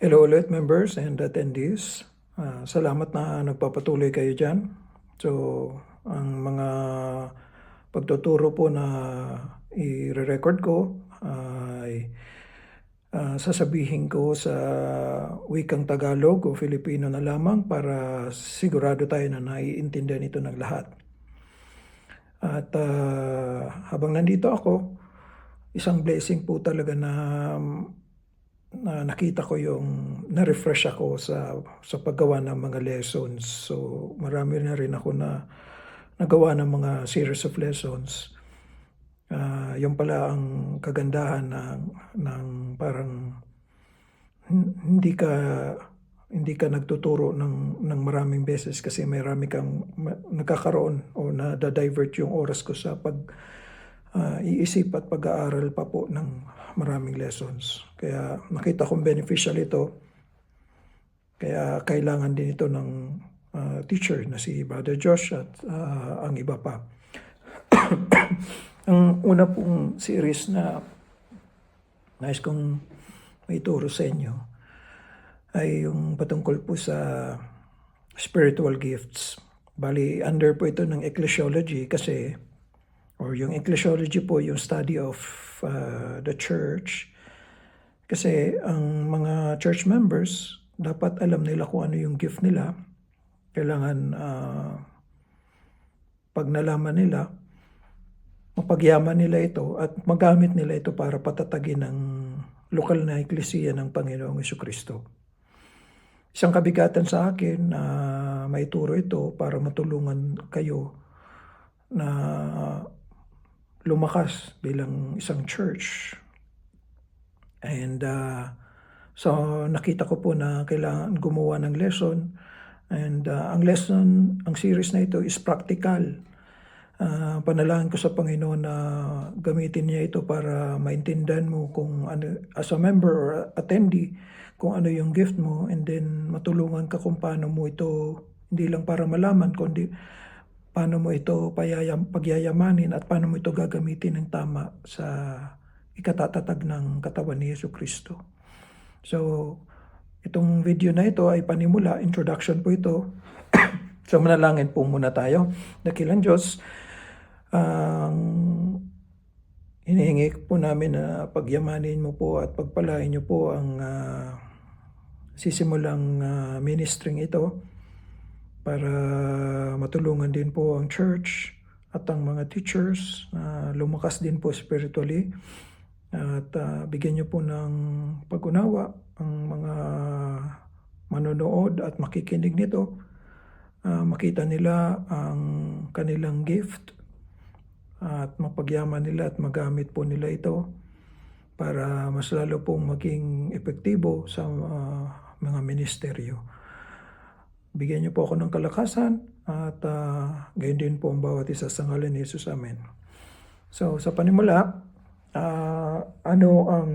Hello ulit members and attendees. Salamat na nagpapatuloy kayo dyan. So, ang mga pagtuturo po na i-record ko ay sasabihin ko sa wikang Tagalog o Filipino na lamang para sigurado tayo na naiintindihan ito ng lahat. At habang nandito ako, isang blessing po talaga na nakita ko yung na-refresh ako sa paggawa ng mga lessons. So marami na rin ako na nagawa ng mga series of lessons. Yung pala ang kagandahan ng parang hindi ka nagtuturo ng maraming beses kasi marami kang nagkakaroon o na-divert yung oras ko sa iisip at pag-aaral pa po ng maraming lessons. Kaya nakita kong beneficial ito. Kaya kailangan din ito ng teacher na si Brother Josh at ang iba pa. Ang una pong series na nais kong maituro sa inyo ay yung patungkol po sa spiritual gifts. Bali, under po ito ng ecclesiology kasi or yung ecclesiology po yung study of the church. Kasi ang mga church members, dapat alam nila kung ano yung gift nila. Kailangan pag nalaman nila, mapagyaman nila ito at magamit nila ito para patatagin ng lokal na eklesiya ng Panginoong Jesucristo. Isang kabigatan sa akin na maituro ito para matulungan kayo na lumakas bilang isang church. And so nakita ko po na kailangan gumawa ng lesson. And ang series na ito is practical. Panalangin ko sa Panginoon na gamitin niya ito para maintindihan mo kung ano, as a member or attendee, kung ano yung gift mo, and then matulungan ka kung paano mo ito, hindi lang para malaman, kundi paano mo ito pagyayamanin at paano mo ito gagamitin ng tama sa ikatatatag ng katawan ni Jesucristo. So, itong video na ito ay panimula, introduction po ito. So, manalangin po muna tayo. Dakilang Diyos, hinihingi po namin na pagyamanin mo po at pagpalain niyo po ang sisimulang ministering ito para matulungan din po ang church at ang mga teachers na lumakas din po spiritually at bigyan niyo po ng pag-unawa ang mga manonood at makikinig nito, makita nila ang kanilang gift at mapagyaman nila at magamit po nila ito para mas lalo pong maging epektibo sa mga ministeryo. Bigyan niyo po ako ng kalakasan at gayon din po ang bawat isa sa ngalan ni Jesus. Amen. So sa panimula, ano ang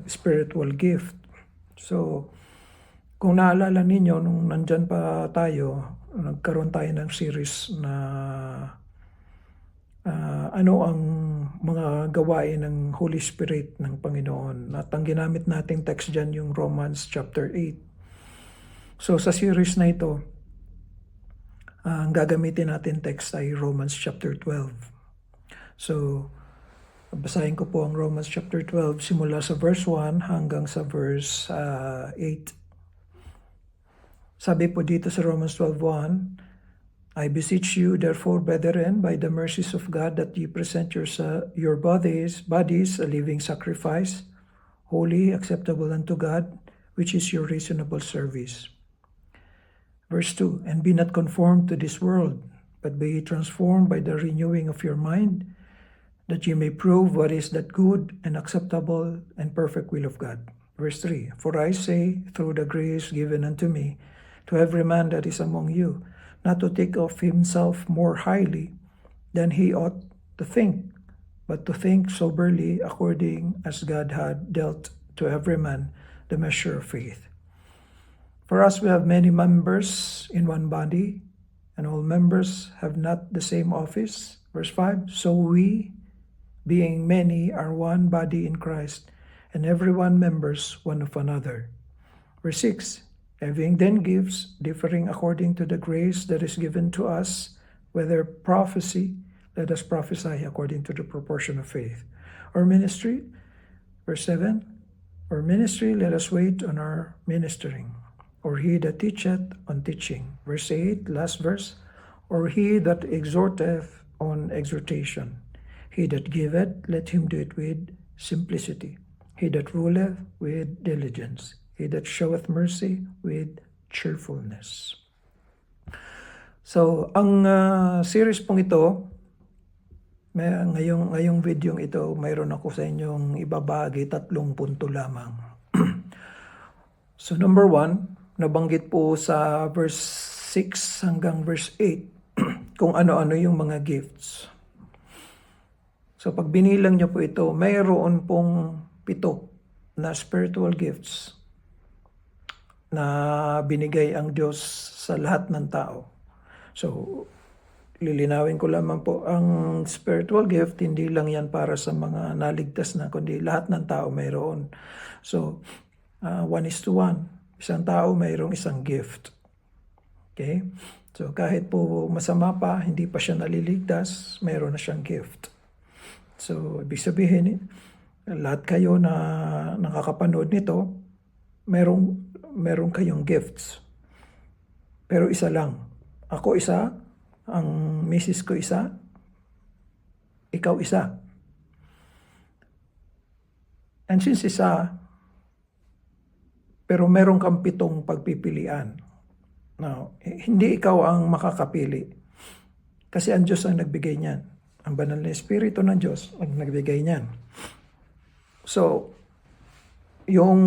spiritual gift? So kung naalala ninyo, nung nandyan pa tayo, nagkaroon tayo ng series na ano ang mga gawain ng Holy Spirit ng Panginoon. At ang ginamit nating text dyan yung Romans chapter 8. So sa series na ito, ang gagamitin natin text ay Romans chapter 12. So, basahin ko po ang Romans chapter 12 simula sa verse 1 hanggang sa verse 8. Sabi po dito sa Romans 12:1, I beseech you, therefore, brethren, by the mercies of God, that ye present your bodies a living sacrifice, holy, acceptable unto God, which is your reasonable service. Verse 2, and be not conformed to this world, but be ye transformed by the renewing of your mind, that ye may prove what is that good and acceptable and perfect will of God. Verse 3, for I say, through the grace given unto me, to every man that is among you, not to think of himself more highly than he ought to think, but to think soberly according as God had dealt to every man the measure of faith. For us, we have many members in one body, and all members have not the same office. Verse 5, so we, being many, are one body in Christ, and every one members one of another. Verse 6, having then gifts differing according to the grace that is given to us, whether prophecy, let us prophesy according to the proportion of faith. Or ministry, verse 7, or ministry, let us wait on our ministering. Or he that teacheth on teaching. Verse 8, last verse, or he that exhorteth on exhortation. He that giveth, let him do it with simplicity. He that ruleth, with diligence. He that showeth mercy, with cheerfulness. So, ang series pong ito, ngayong video ito, mayroon ako sa inyong ibabahagi 3 punto lamang. So, number 1, nabanggit po sa verse 6 hanggang verse 8 kung ano-ano yung mga gifts. So, pag binilang niyo po ito, mayroon pong 7 na spiritual gifts na binigay ang Diyos sa lahat ng tao. So, lilinawin ko lamang po, ang spiritual gift, hindi lang yan para sa mga naligtas na, kundi lahat ng tao mayroon. So, 1:1. Isang tao mayroong isang gift. Okay? So, kahit po masama pa, hindi pa siya naliligtas, mayroon na siyang gift. So, ibig sabihin, lahat kayo na nakakapanood nito, meron kayong gifts. Pero isa lang. Ako isa, ang misis ko isa, ikaw isa. And since isa, pero meron kang 7 pagpipilian. Now, hindi ikaw ang makakapili. Kasi ang Diyos ang nagbigay niyan. Ang banal na Espiritu ng Diyos ang nagbigay niyan. So, yung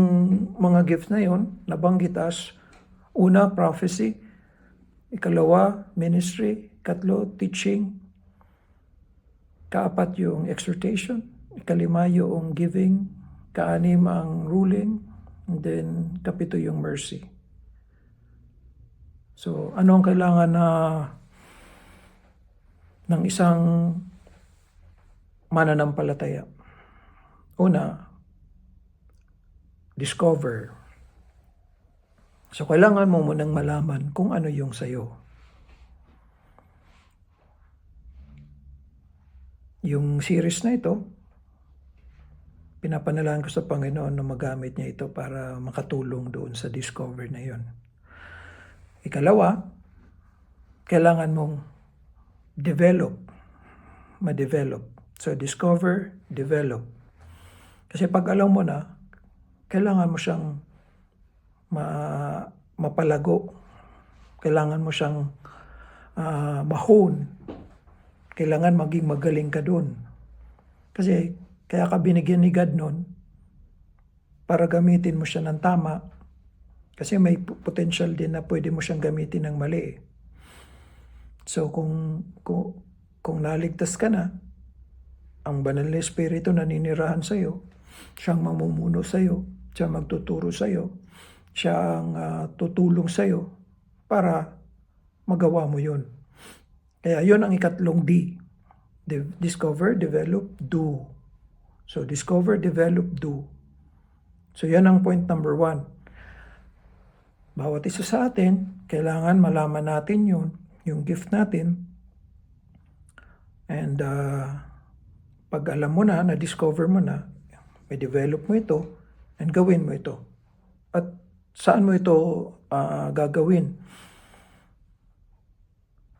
mga gifts na yon, nabanggit as, una, prophecy, ikalawa, ministry, ikatlo, teaching, kaapat yung exhortation, ikalima yung giving, kaanim ang ruling, and then kapito yung mercy. So, ano ang kailangan ng isang mananampalataya? Una, discover. So, kailangan mo munang malaman kung ano yung sayo. Yung series na ito, pinapanalangin ko sa Panginoon na magamit niya ito para makatulong doon sa discover na yun. Ikalawa, kailangan mong ma-develop. So, discover, develop. Kasi pag alam mo na, kailangan mo siyang mapalago. Kailangan mo siyang mahone. Kailangan maging magaling ka doon. Kasi kaya ka binigyan ni God noon para gamitin mo siya ng tama. Kasi may potential din na pwede mo siyang gamitin ng mali. So kung naligtas ka na, ang banal na Espiritu naninirahan sa iyo, siyang mamumuno sa iyo, siya magtuturo sa iyo, siya ang tutulong sa iyo para magawa mo yun. Kaya yun ang ikatlong D. Discover, develop, do. So discover, develop, do. So yan ang point number 1. Bawat isa sa atin, kailangan malaman natin yun, yung gift natin. And pag alam mo na, na-discover mo na, may develop mo ito, and gawin mo ito. At saan mo ito gagawin?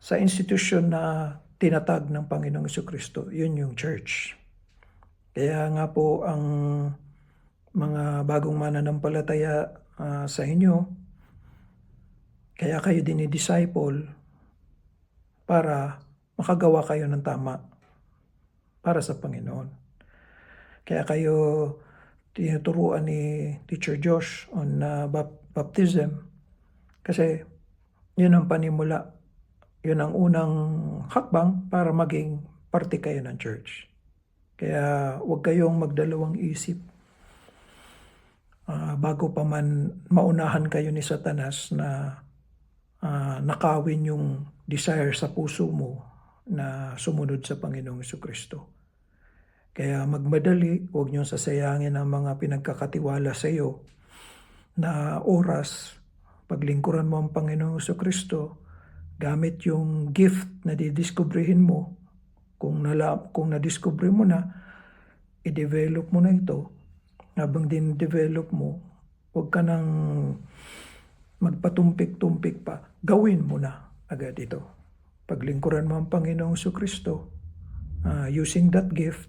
Sa institusyon na tinatag ng Panginoong Jesucristo, yun yung church. Kaya nga po ang mga bagong mananampalataya sa inyo, kaya kayo dinidisciple para makagawa kayo ng tama para sa Panginoon. Kaya kayo tinuturuan ni Teacher Josh on baptism kasi yun ang panimula. Yun ang unang hakbang para maging parte kayo ng church. Kaya huwag kayong magdalawang isip bago pa man maunahan kayo ni Satanas na nakawin yung desire sa puso mo na sumunod sa Panginoong Jesucristo. Kaya magmadali, huwag niyong sasayangin ang mga pinagkakatiwala sa iyo na oras, paglingkuran mo ang Panginoong Kristo, gamit yung gift na didiskubrihin mo, kung na-discover mo na, i-develop mo na ito. Habang din-develop mo, huwag ka nang magpatumpik-tumpik pa. Gawin mo na agad ito. Paglingkuran mo ang Panginoong Kristo, using that gift,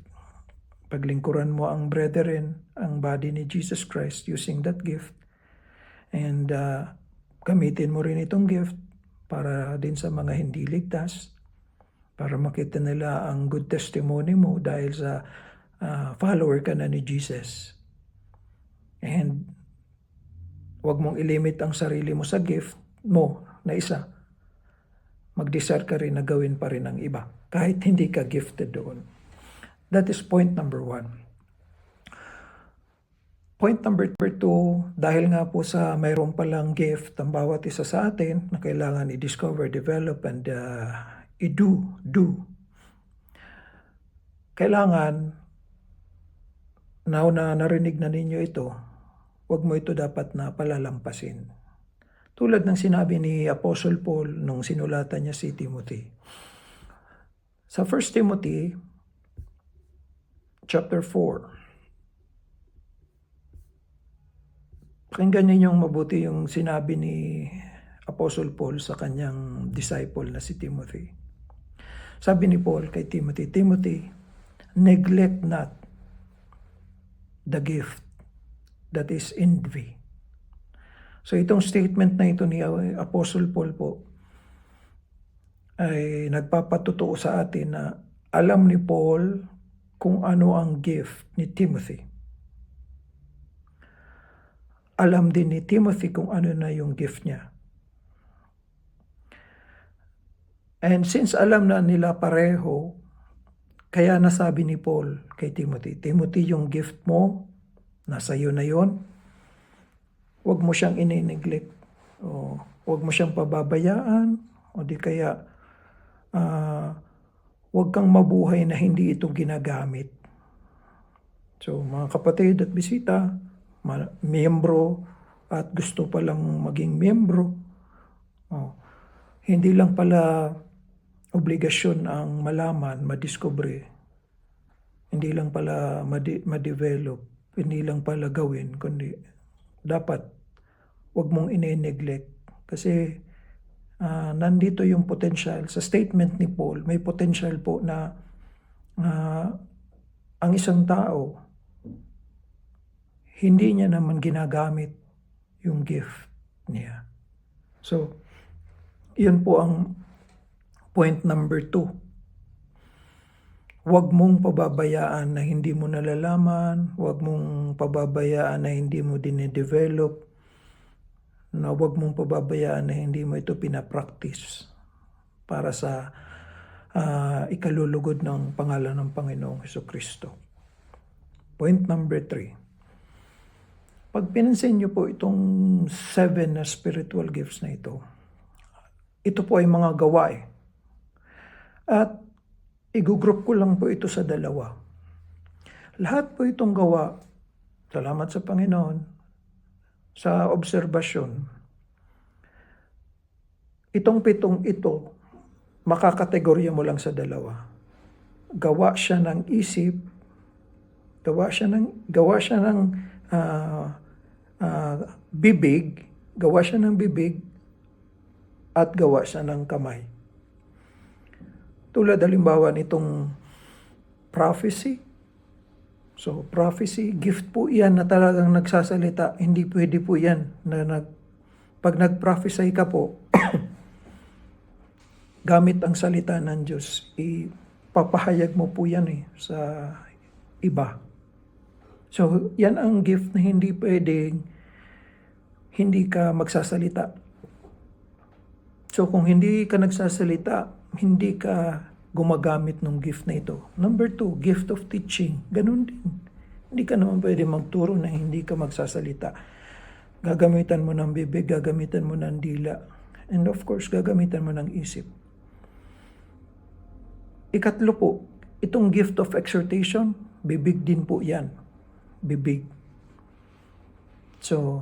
paglingkuran mo ang brethren, ang body ni Jesus Christ, using that gift, and gamitin mo rin itong gift para din sa mga hindi ligtas, para makita nila ang good testimony mo dahil sa follower ka na ni Jesus. And huwag mong ilimit ang sarili mo sa gift mo na isa. Mag-desire ka rin na gawin pa rin ang iba, kahit hindi ka gifted doon. That is point number 1. Point number 2, dahil nga po sa mayroon palang gift ang bawat isa sa atin na kailangan i-discover, develop, and i-do. Kailangan, now na narinig na ninyo ito, huwag mo ito dapat na palalampasin. Tulad ng sinabi ni Apostle Paul nung sinulatan niya si Timothy. Sa 1 Timothy, chapter 4, pakinggan ninyong mabuti yung sinabi ni Apostle Paul sa kanyang disciple na si Timothy. Sabi ni Paul kay Timothy, Timothy, neglect not the gift that is in thee. So itong statement na ito ni Apostle Paul po ay nagpapatutuo sa atin na alam ni Paul kung ano ang gift ni Timothy. Alam din ni Timothy kung ano na yung gift niya. And since alam na nila pareho, kaya nasabi ni Paul kay Timothy, Timothy, yung gift mo, nasa iyo na yon. Huwag mo siyang inineglect. O huwag mo siyang pababayaan. O di kaya, huwag kang mabuhay na hindi ito ginagamit. So mga kapatid at bisita, miyembro at gusto palang maging miyembro, hindi lang pala obligasyon ang malaman, madiscover, hindi lang pala ma-develop, hindi lang pala gawin, kundi dapat wag mong ine-neglect kasi nandito yung potential. Sa statement ni Paul, may potential po na ang isang tao hindi niya naman ginagamit yung gift niya. So, yun po ang point number 2. Huwag mong pababayaan na hindi mo nalalaman, huwag mong pababayaan na hindi mo dine-develop, na huwag mong pababayaan na hindi mo ito pinapractice para sa ikalulugod ng pangalan ng Panginoong Jesucristo. Point number 3. Pag pinansin niyo po itong 7 na spiritual gifts na ito po ay mga gawain. At i-group ko lang po ito sa 2. Lahat po itong gawa, salamat sa Panginoon, sa obserbasyon. Itong 7 ito, makakategorya mo lang sa 2. Gawa siya ng isip, gawa siya ng bibig, gawa siya ng bibig, at gawa siya ng kamay. Tulad halimbawa nitong prophecy. So prophecy, gift po yan na talagang nagsasalita. Hindi pwede po yan na pag nag-prophesy ka po, gamit ang salita ng Diyos, ipapahayag mo po yan sa iba. So, yan ang gift na hindi pwedeng hindi ka magsasalita. So, kung hindi ka nagsasalita, hindi ka gumagamit ng gift na ito. Number 2, gift of teaching. Ganun din. Hindi ka naman pwede magturo na hindi ka magsasalita. Gagamitan mo ng bibig, gagamitan mo ng dila. And of course, gagamitan mo ng isip. Ikatlo po, itong gift of exhortation, bibig din po yan. Bibig. So,